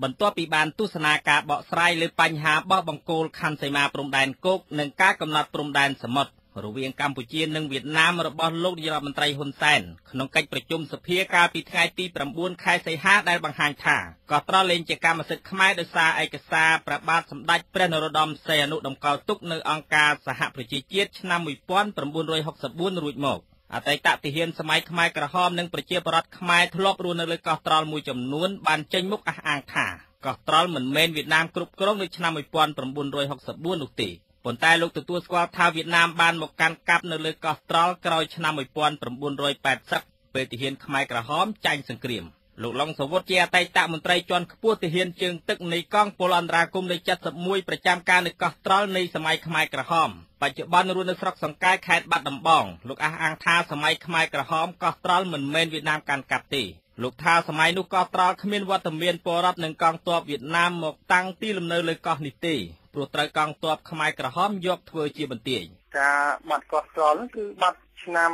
បន្ទាប់ពីបានទស្សនាការបកស្រាយលើបញ្ហាបោះបង្គោលខណ្ឌសីមាព្រំដែនគោកនិងការកំណត់ព្រំដែនសមុទ្ររវាងកម្ពុជានិងវៀតណាមរបស់លោកនាយរដ្ឋមន្ត្រីហ៊ុនសែនក្នុងកិច្ចប្រជុំសភាកាលពីថ្ងៃទី9 ខែសីហាដែលបង្ហាញថាក៏ត្រលែងជាកម្មសិទ្ធិខ្មែរដោយសារឯកសារព្រះបាទសម្ដេចព្រះនរោត្តមសីហនុតម្កល់ទុកនៅអង្គការសហប្រជាជាតិឆ្នាំ1964រួចមកអតីតទាហានសម័យខ្មែរក្រហមនិងប្រជាពលរដ្ឋខ្មែរធ្លាប់រស់នៅលើកោះត្រល់មួយចំនួនបានចេញមុខអះអាងថាកោះត្រល់មិនមែនវៀតណាមគ្រប់គ្រងនៅឆ្នាំ1964នោះទេប៉ុន្តែលោកទទួលស្គាល់ថាវៀតណាមបានមកកាន់កាប់នៅលើកោះត្រល់ក្រោយឆ្នាំ1980ពេលទាហានខ្មែរក្រហមចាញ់សង្គ្រាមលោកឡុងសាវុតជាអតីតមន្ត្រីជាន់ខ្ពស់ទាហានជើងទឹកនៃកងពលអន្តរាគមន៍លេខ71ប្រចាំការនៅកោះត្រល់នៃសម័យខ្មែរក្រហមបច្ចុប្បន្នរស់នៅស្រុកសង្កែខេត្តបាត់ដំបងលោកអះអាងថាសម័យខ្មែរក្រហមកោះត្រល់មិនមែនវៀតណាមកាន់កាប់ទេលោកថាសម័យនោះកោះត្រល់គ្មានវត្តមានពលរដ្ឋនិងកងទ័ពវៀតណាមមកតាំងទីលំនៅលើកោះនេះទេព្រោះត្រូវកងទ័ពខ្មែរក្រហមយកធ្វើជាបន្ទាយការបាត់កោះត្រល់គឺបាត់ឆ្នាំ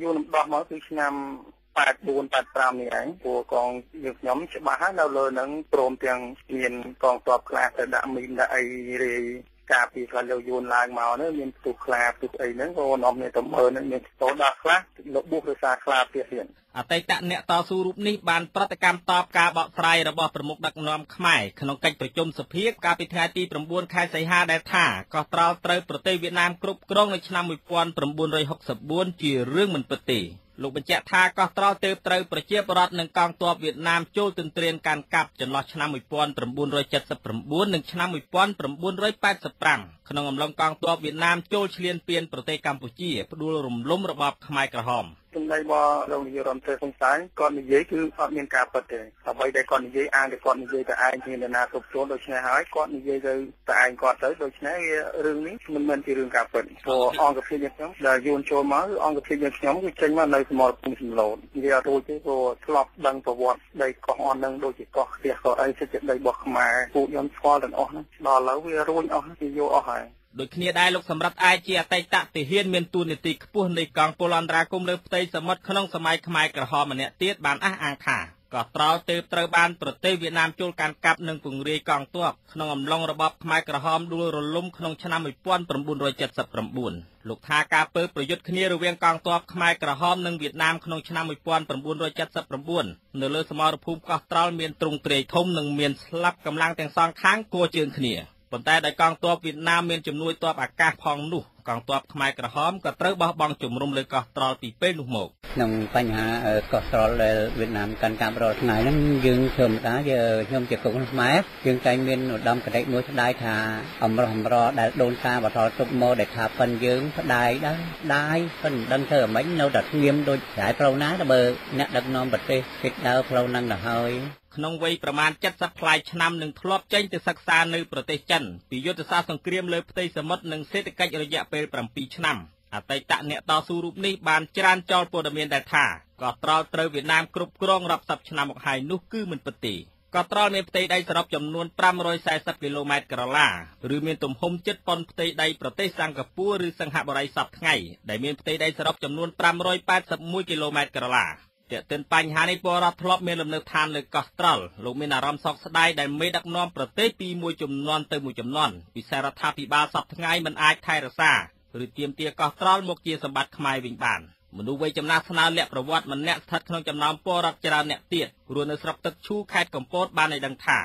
យូរលំដោះមកគឺឆ្នាំ84 85នេះឯងព្រោះកងយើងខ្ញុំច្បាស់ហើយនៅលើនឹងព្រមទាំងមានកងទ័ពខ្លះទៅដាក់មីនដាក់អីរាយការពីខ្លះលើយួនឡើងមកនោះមានផ្ទុះខ្លាផ្ទុះអីហ្នឹងក៏នាំគ្នាទៅមើលនឹងមានស្ទោដល់ខ្លះលោកបុះរសាខ្លាទៀតអតីតអ្នកតស៊ូរូបនេះបានប្រតិកម្មតបការបកស្រាយរបស់ប្រមុខដឹកនាំខ្មែរក្នុងកិច្ចប្រជុំសភាកាលពីថ្ងៃទី9 ខែសីហាដែលថាកោះត្រល់ត្រូវប្រទេសវៀតណាមគ្រប់គ្រងនៅឆ្នាំ1964ជារឿងមិនពិតទេលោកបញ្ជាក់ថាកោះត្រល់ទើបត្រូវប្រជាពលរដ្ឋនិងកងទ័ពវៀតណាមចូលទន្ទ្រានកាន់កាប់ចន្លោះឆ្នាំ1979និងឆ្នាំ1985ក្នុងអំឡុងកងទ័ពវៀតណាមចូលឈ្លានពានប្រទេសកម្ពុជាផ្ដួលរំលំរបបខ្មែរក្រហមសម្ដីរបស់លោកនាយរដ្ឋមន្ត្រីហ៊ុនសែនគាត់និយាយគឺអត់មានការពិតទេអ្វីដែលគាត់និយាយអាងតែគាត់និយាយតែឯងជាអ្នកណាគ្រប់គ្រងដូច្នេះហើយគាត់និយាយទៅតែឯងគាត់ទៅដូច្នេះរឿងនេះមិនមែនជារឿងការពិតព្រោះអង្គភាពយើងខ្ញុំដែលយួនចូលមកគឺអង្គភាពយើងខ្ញុំគឺចេញមកនៅសមរភូមិសំឡូននិយាយអត់រួចទេព្រោះធ្លាប់ដឹងប្រវត្តិដីកោះអស់នឹងដូចជាកោះផ្ទះកោះអីជាដីរបស់ខ្មែរពួកខ្ញុំស្គាល់ទាំងអស់ហ្នឹងដល់ឥឡូវវារួញអស់គេយកអស់ហើយដូចគ្នាដែរលោកសម្រាប់ឯជាអតីតទាហានមានតួនាទីខ្ពស់នៃកងពលអន្តរាគមន៍លើផ្ទៃសមុទ្រក្នុងសម័យខ្មែរក្រហមម្នាក់ទៀតបានអះអាងថាកោះត្រល់ទើបត្រូវបានប្រទេសវៀតណាមចូលកាន់កាប់និងពង្រាយកងទ័ពក្នុងអំឡុងរបបខ្មែរក្រហមដួលរលំក្នុងឆ្នាំ1979លោកថាការពើប្រយុទ្ធគ្នារវាងកងទ័ពខ្មែរក្រហមនិងវៀតណាមក្នុងឆ្នាំ1979នៅលើសមរភូមិកោះត្រល់មានទ្រង់ទ្រាយធំនិងមានស្លាប់កម្លាំងទាំងសងខាងគួរជើងគ្នាប៉ុន្តែដោយកងទ័ពវៀតណាមមានជំនួយទ័ពអាកាសផងនោះកងទ័ពខ្មែរក្រហមក៏ត្រូវបោះបង់ជំរំលើកោះត្រល់ពីពេលនោះមកក្នុងបញ្ហាកោះត្រល់ដែលវៀតណាមកាន់កាប់រាល់ថ្ងៃហ្នឹងយើងធម្មតាខ្ញុំជាកូនខ្មែរយើងតែមានឧត្តមគតិមួយស្ដាយថាអំរោះអំរដែលដូនតាបតលទុកមកដែលថាប៉ិនយើងផ្ដាយដែរប៉ិនមិនដឹងធ្វើអ្មិញនៅតែស្ងៀមដូចស្រែផ្លូវណាទៅបើអ្នកដឹកនាំប្រទេសគេដើរផ្លូវហ្នឹងទៅហើយក្នុងវ័យប្រមាណ70ប្លាយឆ្នាំនឹងធ្លាប់ចេញទៅសិក្សានៅប្រទេសចិនពីយុទ្ធសាស្ត្រសង្គ្រាមលើផ្ទៃសមុទ្រនិងសេដ្ឋកិច្ចរយៈពេល7ឆ្នាំអតីតអ្នកតស៊ូរូបនេះបានច្រានចោលព័ត៌មានដែលថាកោះត្រល់ត្រូវវៀតណាមគ្រប់គ្រងរាប់សិបឆ្នាំមកហើយនោះគឺមិនពិតទេកោះត្រល់មានផ្ទៃដីសរុបចំនួន540គីឡូម៉ែត្រក្រឡាឬមានទំហំជិតប៉ុនផ្ទៃដីប្រទេសសិង្ហបុរីឬសិង្ហបុរីសប្តាហ៍ថ្ងៃដែលមានផ្ទៃដីសរុបចំនួន581គីឡូម៉ែត្រក្រឡាទាក់ទិនបញ្ហានេះពលរដ្ឋធ្លាប់មានលំនៅឋានលើកោះត្រល់លោកមានអារម្មណ៍សោកស្ដាយដែលមេដឹកនាំប្រទេសពីមួយជំនាន់ទៅមួយជំនាន់ពិសេសរដ្ឋាភិបាលសពថ្ងៃមិនអាចថែរក្សាឬទាមទារកោះត្រល់មកជាសម្បត្តិខ្មែរវិញបានមនុស្សវ័យចំណាស់ស្នើលាក់ប្រវត្តិម្នាក់ស្ថិតក្នុងចំណោមពលរដ្ឋច្រើនអ្នកទៀតរស់នៅស្រុកទឹកឈូខេត្តកំពតបានឲ្យដឹងថា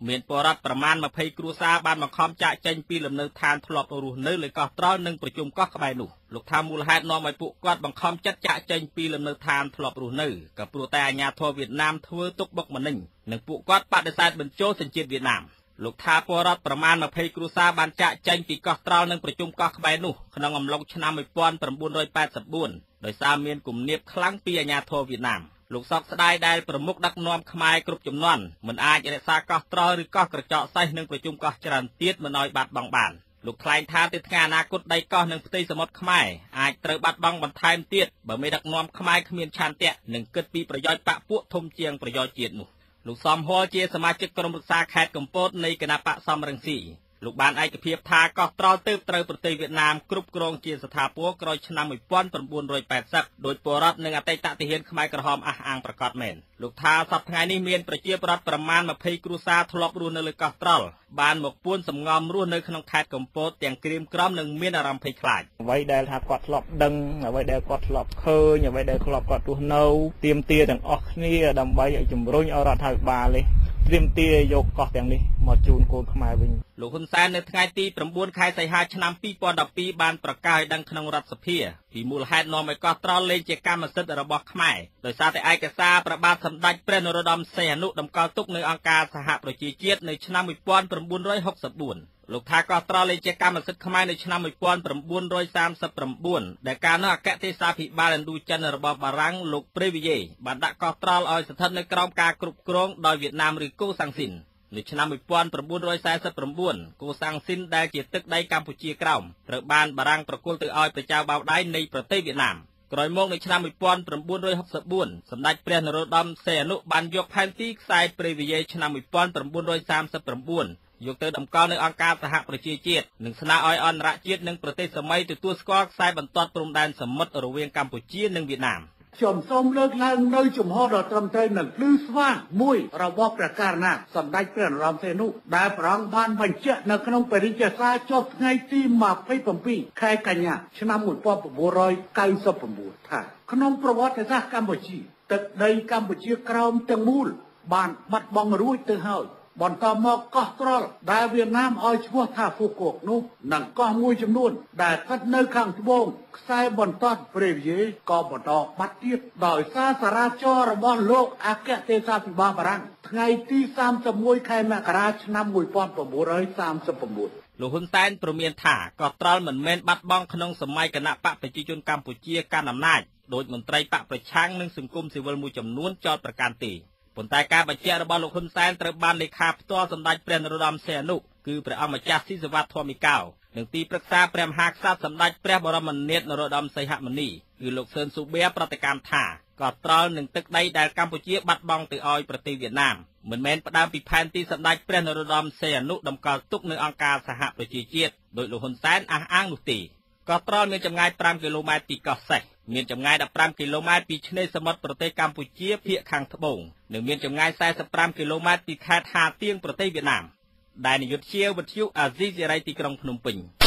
មានពលរដ្ឋប្រមាណ20គ្រួសារបានបង្ខំចាកចេញពីលំនៅឋានធ្លាប់រស់នៅលើកោះត្រល់និងប្រជុំកោះក្បែរនោះលោកថាមូលហេតុនាំឲ្យពួកគាត់បង្ខំចិត្តចាកចេញពីលំនៅឋានធ្លាប់រស់នៅក៏ព្រោះតែអាជ្ញាធរវៀតណាមធ្វើទុកបុកម្នេញនិងពួកគាត់បដិសេធបញ្ចូលសញ្ជាតិវៀតណាមលោកថាពលរដ្ឋប្រមាណ20គ្រួសារបានចាកចេញពីកោះត្រល់និងប្រជុំកោះក្បែរនោះក្នុងអំឡុងឆ្នាំ1984ដោយសារមានគំនាបខ្លាំងពីអាជ្ញាធរវៀតណាមលោកសោកស្ដាយដែលប្រមុខដឹកនាំខ្មែរគ្រប់ជំនាន់មិនអាចរក្សាកោះត្រល់ឬកោះក្រចកសេះនិងប្រជុំកោះច្រើនទៀតមិនឲ្យបាត់បង់បានលោកថ្លែងថាទៅថ្ងៃអនាគតដីកោះនិងផ្ទៃសមុទ្រខ្មែរអាចត្រូវបាត់បង់បន្ថែមទៀតបើមេដឹកនាំខ្មែរគ្មានឆន្ទៈនិងគិតពីប្រយោជន៍បកពួកធំជាងប្រយោជន៍ជាតិនោះលោកសំហុលជាសមាជិកក្រុមប្រឹក្សាខេត្តកំពតនៃគណៈបកសំរងស៊ី លោកបានឯកភាពថាកោះត្រល់ទើបត្រូវប្រទេសវៀតណាមគ្រប់គ្រងជាស្ថាពរក្រោយឆ្នាំ1980ដោយពលរដ្ឋនិងអតីតទាហានខ្មែរក្រហមអះអាងប្រកាសមែនលោកថាសប្តាហ៍ថ្ងៃនេះមានប្រជាពលរដ្ឋប្រមាណ20គ្រួសារធ្លាប់រស់នៅលើកោះត្រល់បានមកពួនសំងំរស់នៅក្នុងខេត្តកំពតទាំងក្រៀមក្រំនិងមានអារម្មណ៍ភ័យខ្លាចអ្វីដែលថាគាត់ធ្លាប់ដឹងអ្វីដែលគាត់ធ្លាប់ឃើញអ្វីដែលធ្លាប់គាត់រស់នៅទាមទារទាំងអស់គ្នាដើម្បីឲ្យជំរុញឲ្យរដ្ឋាភិបាលនេះទាមទារយកកោះទាំងនេះមកជូនកូនខ្មែរវិញលោកហ៊ុនសែននៅថ្ងៃទី9ខែសីហាឆ្នាំ2012បានប្រកាសឲ្យដឹងក្នុងរដ្ឋសភាពីមូលហេតុនាំឲ្យកោះត្រល់លែងជាកម្មសិទ្ធិរបស់ខ្មែរដោយសារតែឯកសារព្រះបាទសម្ដេចព្រះនរោត្តមសីហនុតម្កល់ទុកនៅអង្គការសហប្រជាជាតិនៅឆ្នាំ1964លោកថាកោះត្រល់លែងជាកម្មសិទ្ធិខ្មែរនៅឆ្នាំ1939ដែលកាលនោះអគ្គទេសាភិបាលឥណ្ឌូចិនរបស់បារាំងលោកព្រេវីយេបានដាក់កោះត្រល់ឲ្យស្ថិតនៅក្រោមការគ្រប់គ្រងដោយវៀតណាមឬកូសាំងស៊ីននៅឆ្នាំ1949កូសាំងស៊ីនដែលជាទឹកដីកម្ពុជាក្រោមត្រូវបានបារាំងប្រគល់ទៅឲ្យប្រជាបោដៃនៃប្រទេសវៀតណាមក្រោយមកនៅឆ្នាំ1964សម្ដេចព្រះនរោត្តមសីហនុបានយកផែនទីខ្សែព្រេវីយេឆ្នាំ1939យកទៅតម្កល់នៅអង្គការសហប្រជាជាតិនិងស្នើឲ្យអន្តរជាតិនិងប្រទេសសម័យទទួលស្គាល់ខ្សែបន្ទាត់ព្រំដែនសមុទ្ររវាងកម្ពុជានិងវៀតណាមខ្ញុំសូមលើកឡើងនៅជំហរដ៏ត្រឹមត្រូវនិងភ្លឺស្វាងមួយរបស់ព្រះករុណាសម្ដេចព្រះនរោត្តមសីហនុដែលព្រះអង្គបានបញ្ជាក់នៅក្នុងបរិជ្ជសារចុះថ្ងៃទី27ខែកញ្ញាឆ្នាំ1999ថាក្នុងប្រវត្តិសាស្ត្រកម្ពុជាទឹកដីកម្ពុជាក្រោមទាំងមូលបានបាត់បង់រួចទៅហើយបន្តមកកោះត្រល់ដែលវៀតណាមឲ្យឈ្មោះថាហ្វូកូកនោះនិងកោះមួយចំនួនដែលស្ថិតនៅខាងត្បូងខ្សែបន្ទាត់ព្រេវីយេក៏បន្តបាត់ទៀតដោយសារសារាចររបស់លោកអគ្គទេសាភិបាលបារាំងថ្ងៃទី31ខែមករាឆ្នាំ1939លោកហ៊ុនសែនព្រមានថាកោះត្រល់មិនមែនបាត់បង់ក្នុងសម័យគណៈបកប្រជាជនកម្ពុជាកាន់អំណាចដោយមន្ត្រីបកប្រឆាំងនិងសង្គមស៊ីវិលមួយចំនួនចោទប្រកាន់ទេប៉ុន្តែការបញ្ជាក់របស់លោកហ៊ុនសែនត្រូវបានលេខាផ្ទាល់សម្ដេចព្រះនរោត្តមសីហនុគឺព្រះអង្គម្ចាស់ស៊ីសវត្តធម្មមីកោនិងទីប្រឹក្សាព្រះមហាក្សត្រសម្ដេចព្រះបរមនាថនរោត្តមសីហមុនីគឺលោកសឿនស៊ូប៊ែប្រតិកម្មថាកោះត្រល់និងទឹកដីដែលកម្ពុជាបាត់បង់ទៅឲ្យប្រទេសវៀតណាមមិនមែនផ្ដើមពីផែនទីសម្ដេចព្រះនរោត្តមសីហនុតម្កល់ទុកនៅអង្គការសហប្រជាជាតិដោយលោកហ៊ុនសែនអះអាងនោះទេកោះត្រល់មានចម្ងាយ5គីឡូម៉ែត្រពីកោះសេះមានចម្ងាយ15គីឡូម៉ែត្រពីឆ្នេរសមុទ្រប្រទេសកម្ពុជាភាគខាងត្បូងនិងមានចម្ងាយ45គីឡូម៉ែត្រពីខេត្តហាទៀងប្រទេសវៀតណាមដែលនាយកវិទ្យុអាស៊ីសេរីទីក្រុងភ្នំពេញ